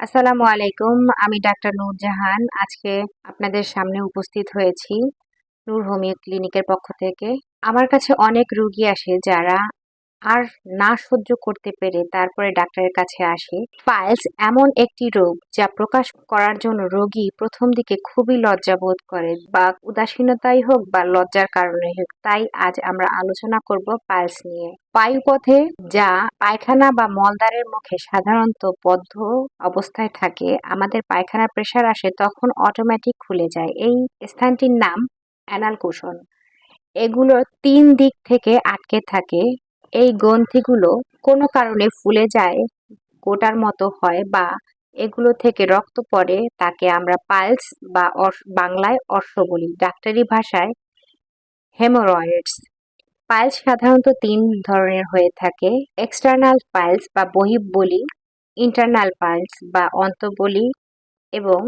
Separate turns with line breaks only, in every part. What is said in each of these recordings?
আসসালামু আলাইকুম। আমি ডাক্তার নূরজাহান। আজকে আপনাদের সামনে উপস্থিত হয়েছি নূর হোমিও ক্লিনিকের পক্ষ থেকে। আমার কাছে অনেক রোগী আসে যারা আর না সহ্য করতে পেরে তারপরে ডাক্তারের কাছে আসে। পাইলস এমন একটি রোগ যা প্রকাশ করার জন্য রোগী প্রথম দিকে খুবই লজ্জা বোধ করে, বা উদাসীনতাই হোক বা লজ্জার কারণে হোক। তাই আজ আমরা আলোচনা করব পাইলস নিয়ে। বায়ুপথে যা পায়খানা বা মলদ্বারের মুখে সাধারণত বদ্ধ অবস্থায় থাকে, আমাদের পায়খানার প্রেসার আসে তখন অটোমেটিক খুলে যায়। এই স্থানটির নাম অ্যানাল কুশন। এগুলো ৩ দিক থেকে আটকে থাকে। এই গ্রন্থিগুলো কোনো কারণে ফুলে যায়, গোটার মতো হয়, বা এগুলো থেকে রক্ত পড়ে, তাকে আমরা পাইলস বা বাংলায় অর্শ বলি, ডাক্তারি ভাষায় হেমোরয়েডস। পাইলস সাধারণত ৩ ধরনের হয়ে থাকে: এক্সটার্নাল পাইলস বা বহিঃবলি, ইন্টারনাল পাইলস বা অন্তঃবলি, এবং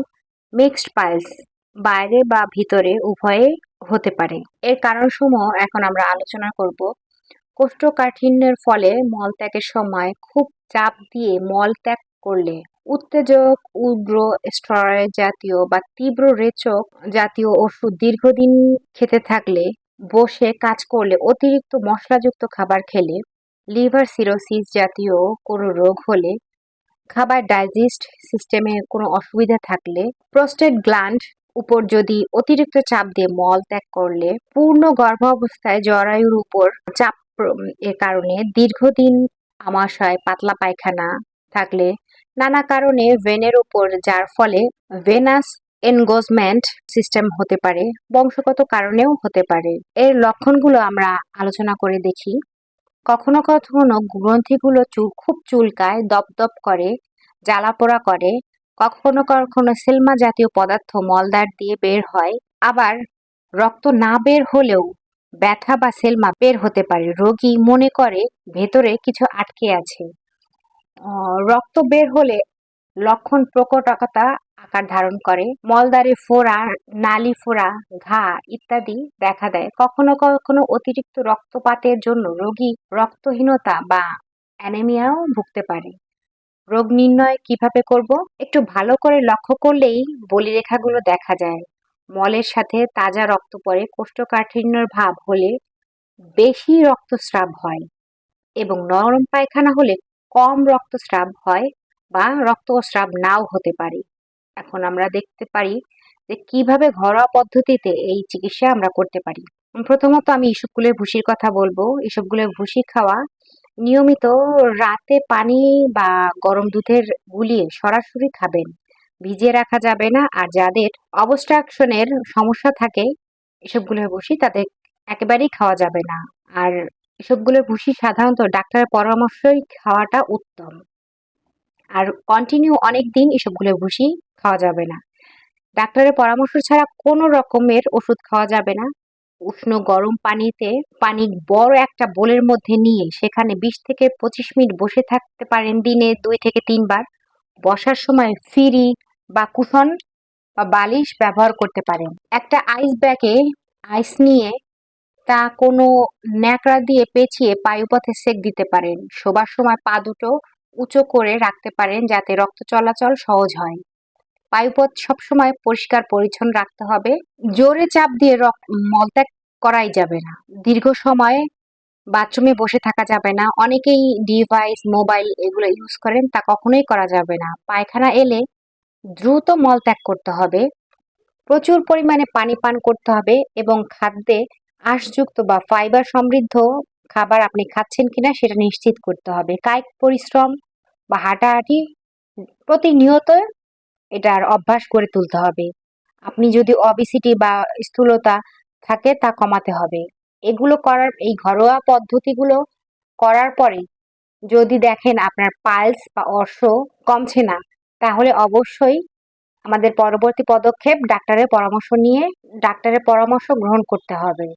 মিক্সড পাইলস বাইরে বা ভিতরে উভয়ে হতে পারে। এর কারণসমূহ এখন আমরা আলোচনা করব। কোষ্ঠকাঠিন্যের ফলে মলত্যাগের সময় খুব চাপ দিয়ে মল ত্যাগ করলে, উত্তেজক, উগ্র স্টেরয়েড জাতীয় বা তীব্র রেচক জাতীয় ওষুধ দীর্ঘদিন খেতে থাকলে, বসে কাজ করলে, অতিরিক্ত মশলাযুক্ত খাবার খেলে, লিভার সিরোসিস জাতীয় কোনো রোগ হলে, খাবার ডাইজেস্ট সিস্টেমে কোনো অসুবিধা থাকলে, প্রোস্টেট গ্ল্যান্ড উপর যদি অতিরিক্ত চাপ দিয়ে মল ত্যাগ করলে, পূর্ণ গর্ভাবস্থায় জরায়ুর উপর চাপ এর কারণে, দীর্ঘদিন আমাশয়, পাতলা পায়খানা থাকলে, নানা কারণে ভেনের উপর, যার ফলে ভেনাস এনগোজমেন্ট সিস্টেম হতে পারে, বংশগত কারণেও হতে পারে। এর লক্ষণগুলো আমরা আলোচনা করে দেখি। কখনো কখনো গ্রন্থিগুলো খুব চুলকায়, দপদপ করে, জ্বালাপোড়া করে। কখনো কখনো সেলমা জাতীয় পদার্থ মলদ্বার দিয়ে বের হয়। আবার রক্ত না বের হলেও ব্যথা বা সেলমা বের হতে পারে। রোগী মনে করে ভেতরে কিছু আটকে আছে। রক্ত বের হলে লক্ষণ প্রকটতা আকার ধারণ করে। মলদ্বারে ফোড়া, নালী ফোড়া, ঘা ইত্যাদি দেখা দেয়। কখনো কখনো অতিরিক্ত রক্তপাতের জন্য রোগী রক্তহীনতা বা অ্যানিমিয়াও ভুগতে পারে। রোগ নির্ণয় কিভাবে করব? একটু ভালো করে লক্ষ্য করলেই বলিরেখাগুলো দেখা যায়। মলের সাথে তাজা রক্ত পড়ে, কোষ্ঠকাঠিন্যের ভাব হলে বেশি রক্তস্রাব হয়, এবং নরম পায়খানা হলে কম রক্তস্রাব হয় বা রক্তস্রাব নাও হতে পারে। এখন আমরা দেখতে পারি যে কিভাবে ঘরোয়া পদ্ধতিতে এই চিকিৎসা আমরা করতে পারি। প্রথমত আমি ইসবগুলের ভুসির কথা বলবো। ইসবগুলের ভুসি খাওয়া নিয়মিত, রাতে পানি বা গরম দুধের গুলিয়ে সরাসরি খাবেন, ভিজিয়ে রাখা যাবে না। আর যাদের অবস্ট্রাকশনের সমস্যা থাকে এসবগুলোর ভুসি, তাদের একেবারেই খাওয়া যাবে না। আর এসবগুলোর ভুসি সাধারণত ডাক্তারের পরামর্শই খাওয়াটা উত্তম। আর কন্টিনিউ অনেক দিন এসবগুলোর ভুসি খাওয়া যাবে না। ডাক্তারের পরামর্শ ছাড়া কোনো রকমের ওষুধ খাওয়া যাবে না। উষ্ণ গরম পানিতে পানি বড় একটা বোলের মধ্যে নিয়ে সেখানে ২০ থেকে ২৫ মিনিট বসে থাকতে পারেন, দিনে ২ থেকে ৩ বার। বসার সময় ফিরি বা কুশন বা বালিশ ব্যবহার করতে পারেন। একটা আইস ব্যাগে আইস নিয়ে তা কোনো ন্যাকড়া দিয়ে পেঁচিয়ে বায়ুপথে সেঁক দিতে পারেন। শোবার সময় পা দুটো উঁচু করে রাখতে পারেন যাতে রক্ত চলাচল সহজ হয়। বায়ুপথ সবসময় পরিষ্কার পরিচ্ছন্ন রাখতে হবে। জোরে চাপ দিয়ে মলত্যাগ করাই যাবে না। দীর্ঘ সময় বাথরুমে বসে থাকা যাবে না। অনেকেই ডিভাইস, মোবাইল এগুলো ইউজ করেন, তা কখনোই করা যাবে না। পায়খানা এলে দ্রুত মলত্যাগ করতে হবে। প্রচুর পরিমাণে পানি পান করতে হবে, এবং খাদ্যে আঁশযুক্ত বা ফাইবার সমৃদ্ধ খাবার আপনি খাচ্ছেন কিনা সেটা নিশ্চিত করতে হবে। কায়িক পরিশ্রম বা হাঁটাহাঁটি প্রতিনিয়ত এটার অভ্যাস করে তুলতে হবে। আপনি যদি অবেসিটি বা স্থূলতা থাকে তা কমাতে হবে। এগুলো করার, এই ঘরোয়া পদ্ধতিগুলো করার পরে যদি দেখেন আপনার পালস বা অর্শ কমছে না, তাহলে অবশ্যই আমাদের পরবর্তী পদক্ষেপ ডাক্তারের পরামর্শ গ্রহণ করতে হবে।